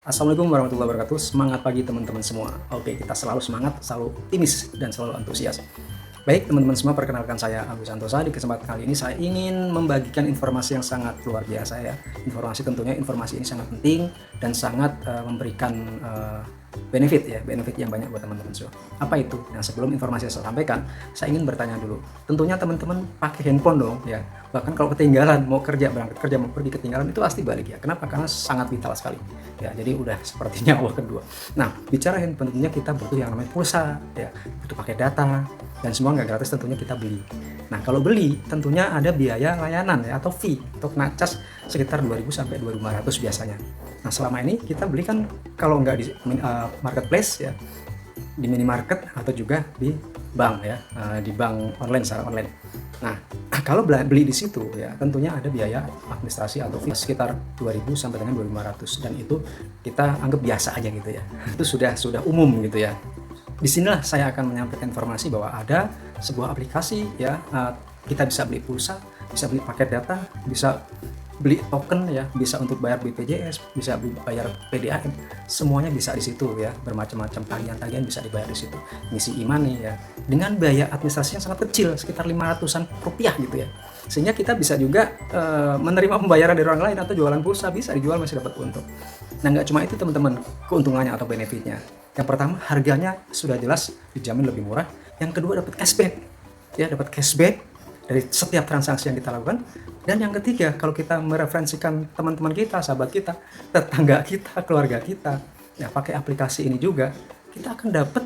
Assalamualaikum warahmatullahi wabarakatuh. Semangat pagi teman-teman semua. Oke, kita selalu semangat, selalu optimis, dan selalu antusias. Baik teman-teman semua, perkenalkan saya Agus Santosa. Di kesempatan kali ini saya ingin membagikan informasi yang sangat luar biasa ya. Tentunya informasi ini sangat penting dan sangat memberikan benefit yang banyak buat teman-teman semua. Apa itu? Nah, sebelum informasi saya sampaikan, saya ingin bertanya dulu. Tentunya teman-teman pakai handphone dong ya. Bahkan kalau ketinggalan, mau berangkat kerja, mau pergi ketinggalan, itu pasti balik ya. Kenapa? Karena sangat vital sekali. Ya, jadi udah sepertinya awal kedua. Nah, bicara handphone tentunya kita butuh yang namanya pulsa ya, butuh pakai data dan semua nggak gratis, tentunya kita beli. Nah, kalau beli tentunya ada biaya layanan ya, atau fee untuk ngecas sekitar 2.000 sampai 2.500 biasanya. Nah, selama ini kita beli kan kalau nggak di marketplace ya, di minimarket atau juga di bank ya, di bank online secara online. Nah, kalau beli di situ ya tentunya ada biaya administrasi atau fee sekitar 2.000 sampai dengan 2.500, dan itu kita anggap biasa aja gitu ya. Itu sudah umum gitu ya. Disinilah saya akan menyampaikan informasi bahwa ada sebuah aplikasi ya, kita bisa beli pulsa, bisa beli paket data, bisa beli token ya, bisa untuk bayar BPJS, bisa bayar PDAM, semuanya bisa di situ ya. Bermacam-macam tagihan-tagihan bisa dibayar di situ. Ngisi e-money ya, dengan biaya administrasi yang sangat kecil, sekitar 500-an rupiah gitu ya. Sehingga kita bisa juga menerima pembayaran dari orang lain atau jualan pulsa, bisa dijual masih dapat untung. Nah, nggak cuma itu teman-teman, keuntungannya atau benefitnya. Yang pertama, harganya sudah jelas dijamin lebih murah. Yang kedua, dapat cashback ya, dapat cashback dari setiap transaksi yang kita lakukan. Dan yang ketiga, kalau kita mereferensikan teman-teman kita, sahabat kita, tetangga kita, keluarga kita ya, pakai aplikasi ini juga, kita akan dapat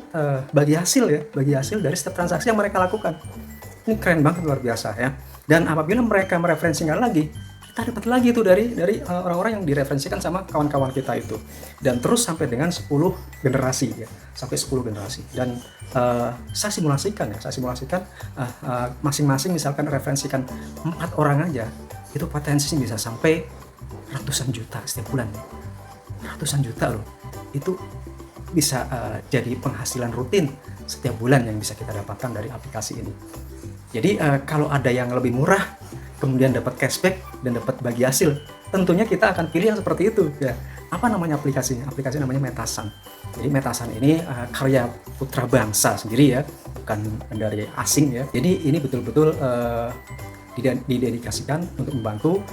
bagi hasil dari setiap transaksi yang mereka lakukan. Ini keren banget, luar biasa ya. Dan apabila mereka mereferensikan lagi, kita dapat lagi itu dari orang-orang yang direferensikan sama kawan-kawan kita itu, dan terus sampai dengan 10 generasi ya, sampai 10 generasi. Dan saya simulasikan masing-masing misalkan referensikan 4 orang aja, itu potensinya bisa sampai ratusan juta setiap bulan, ratusan juta loh. Itu bisa jadi penghasilan rutin setiap bulan yang bisa kita dapatkan dari aplikasi ini. Jadi kalau ada yang lebih murah, kemudian dapat cashback dan dapat bagi hasil, tentunya kita akan pilih yang seperti itu ya. Apa namanya aplikasinya? Aplikasi namanya Metasan. Jadi Metasan ini karya putra bangsa sendiri ya, bukan dari asing ya. Jadi ini betul-betul didedikasikan untuk membantu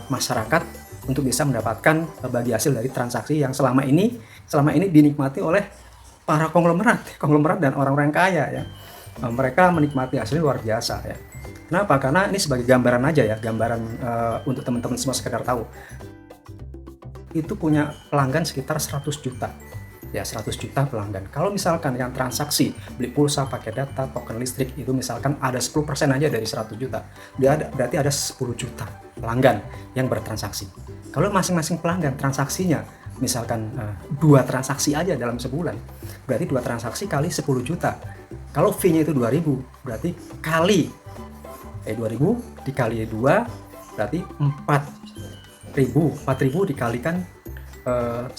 masyarakat untuk bisa mendapatkan bagi hasil dari transaksi yang selama ini dinikmati oleh para konglomerat dan orang-orang kaya ya. Mereka menikmati hasilnya luar biasa ya. Kenapa? Karena ini sebagai gambaran aja ya, gambaran untuk teman-teman semua sekedar tahu. Itu punya pelanggan sekitar 100 juta. Ya, 100 juta pelanggan. Kalau misalkan yang transaksi beli pulsa, pakai data, token listrik itu misalkan ada 10% aja dari 100 juta. Berarti ada 10 juta pelanggan yang bertransaksi. Kalau masing-masing pelanggan transaksinya misalkan 2 transaksi aja dalam sebulan, berarti 2 transaksi kali 10 juta. Kalau fee-nya itu 2.000, berarti kali 2.000 dikali 2 berarti 4.000 dikalikan 10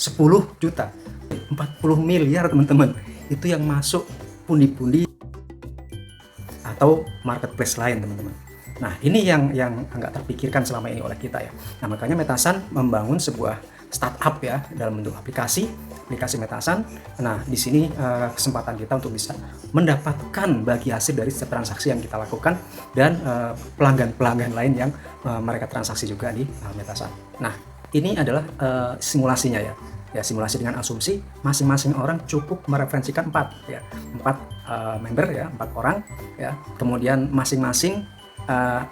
juta, 40 miliar teman-teman. Itu yang masuk pundi-pundi atau marketplace lain teman-teman. Nah, ini yang nggak terpikirkan selama ini oleh kita ya. Nah, makanya Metasan membangun sebuah startup ya dalam bentuk aplikasi Metasan. Nah, di sini kesempatan kita untuk bisa mendapatkan bagi hasil dari setiap transaksi yang kita lakukan, dan pelanggan-pelanggan lain yang mereka transaksi juga di Metasan. Nah, ini adalah simulasinya ya. Ya, simulasi dengan asumsi masing-masing orang cukup mereferensikan 4 member ya, 4 orang ya. Kemudian masing-masing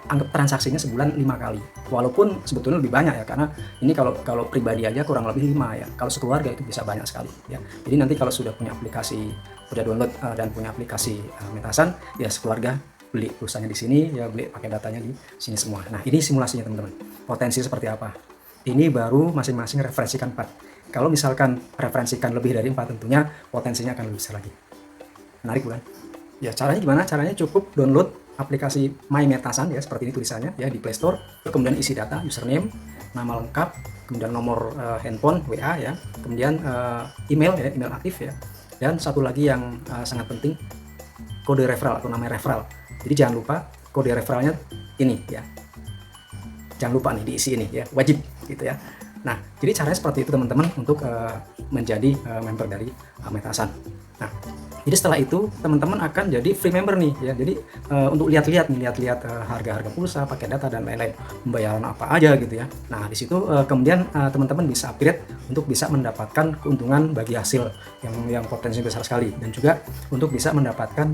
anggap transaksinya sebulan 5 kali. Walaupun sebetulnya lebih banyak ya, karena ini kalau pribadi aja kurang lebih 5 ya. Kalau sekeluarga itu bisa banyak sekali ya. Jadi nanti kalau sudah punya download dan punya aplikasi Metasan ya, sekeluarga beli pulsanya di sini ya, beli pakai datanya di sini semua. Nah, ini simulasinya teman-teman. Potensi seperti apa? Ini baru masing-masing referensikan 4. Kalau misalkan referensikan lebih dari 4, tentunya potensinya akan lebih besar lagi. Menarik bukan? Ya, caranya gimana? Caranya cukup download aplikasi My Metasan ya, seperti ini tulisannya ya, di Play Store. Kemudian isi data, username, nama lengkap, kemudian nomor handphone, WA ya, kemudian email ya, email aktif ya. Dan satu lagi yang sangat penting, kode referral atau namanya referral. Jadi jangan lupa kode referralnya ini ya. Jangan lupa nih diisi ini ya, wajib gitu ya. Nah, jadi caranya seperti itu teman-teman untuk menjadi member dari Metasan. Nah, jadi setelah itu teman-teman akan jadi free member nih ya. Jadi untuk lihat-lihat harga-harga pulsa, pakai data dan lain-lain, pembayaran apa aja gitu ya. Nah, di situ kemudian teman-teman bisa upgrade untuk bisa mendapatkan keuntungan bagi hasil yang potensi besar sekali, dan juga untuk bisa mendapatkan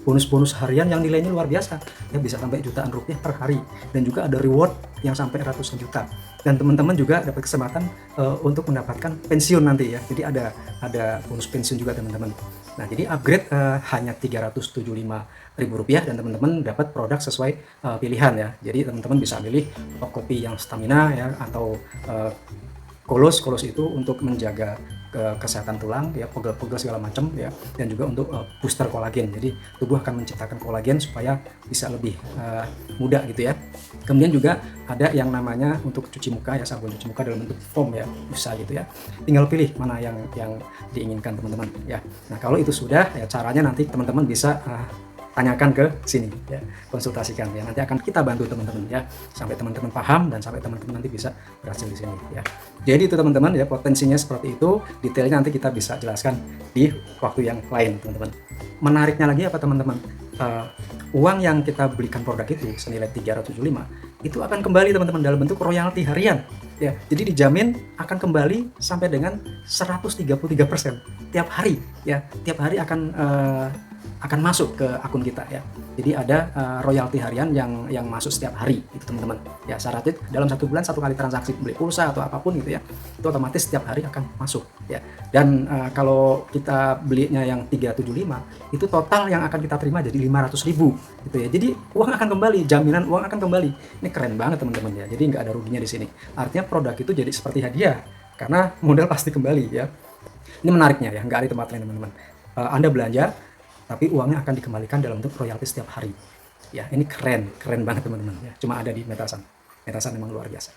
bonus-bonus harian yang nilainya luar biasa. Ya, bisa sampai jutaan rupiah per hari, dan juga ada reward yang sampai ratusan juta. Dan teman-teman juga dapat kesempatan untuk mendapatkan pensiun nanti ya. Jadi ada bonus pensiun juga teman-teman. Nah, jadi upgrade hanya Rp375.000 dan teman-teman dapat produk sesuai pilihan ya. Jadi teman-teman bisa pilih kopi yang stamina ya, atau kolos itu untuk menjaga kesehatan tulang ya, pegel-pegel segala macam ya, dan juga untuk booster kolagen. Jadi tubuh akan menciptakan kolagen supaya bisa lebih muda gitu ya. Kemudian juga ada yang namanya untuk cuci muka ya, sabun cuci muka dalam bentuk foam ya, bisa gitu ya. Tinggal pilih mana yang diinginkan teman-teman ya. Nah, kalau itu sudah ya, caranya nanti teman-teman bisa tanyakan ke sini ya, konsultasikan ya, nanti akan kita bantu teman-teman ya, sampai teman-teman paham dan sampai teman-teman nanti bisa berhasil di sini ya. Jadi itu teman-teman ya, potensinya seperti itu, detailnya nanti kita bisa jelaskan di waktu yang lain teman-teman. Menariknya lagi apa teman-teman, uang yang kita belikan produk itu senilai 375 itu akan kembali teman-teman dalam bentuk royalti harian ya. Jadi dijamin akan kembali sampai dengan 133% tiap hari ya, tiap hari akan masuk ke akun kita ya. Jadi ada royalti harian yang masuk setiap hari itu teman-teman ya. Syaratnya dalam 1 bulan 1 kali transaksi beli pulsa atau apapun gitu ya, itu otomatis setiap hari akan masuk ya. Dan kalau kita belinya yang 375 itu total yang akan kita terima jadi 500.000 gitu ya. Jadi uang akan kembali, jaminan uang akan kembali. Ini keren banget teman-teman ya. Jadi nggak ada ruginya di sini. Artinya produk itu jadi seperti hadiah karena modal pasti kembali ya. Ini menariknya ya, nggak ada di tempat lain teman-teman. Anda belanja tapi uangnya akan dikembalikan dalam bentuk royalti setiap hari ya. Ini keren banget teman-teman ya, cuma ada di Metasan. Metasan memang luar biasa.